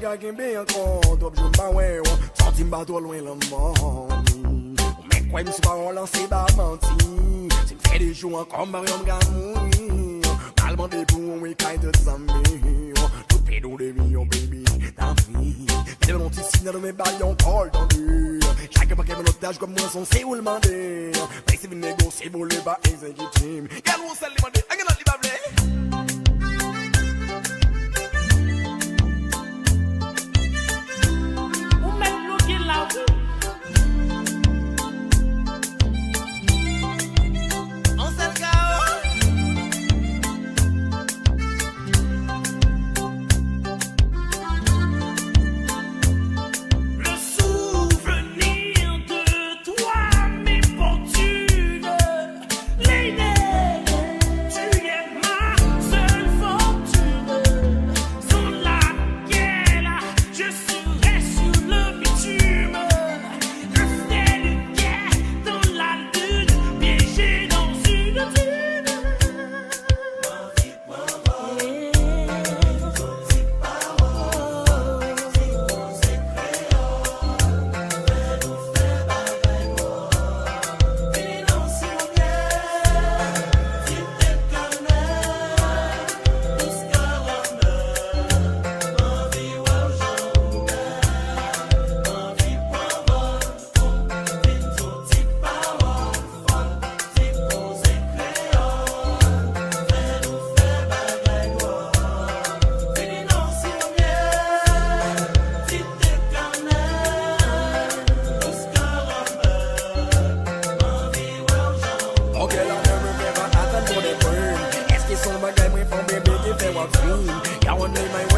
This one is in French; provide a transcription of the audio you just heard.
bagay qui bien compte, objet pas ouais, sorti m'ba trop loin le monde. Mais quoi me pas lancer ba menti. C'est fait des jours encore Marion Gamoui. Calme des pour we kind of zombie. Tout pédo de vie, oh baby, ta vie. Mais mon petit signe de mes baillons call dans lui. Chaque paquet de otage comme moi son c'est où le demander. Mais c'est venu négocier pour le bas exécutif. Quel ou celle demander, un gars li ba vle. Son bagay mwen fon bebe ki fe wak fin. Ya wan dey my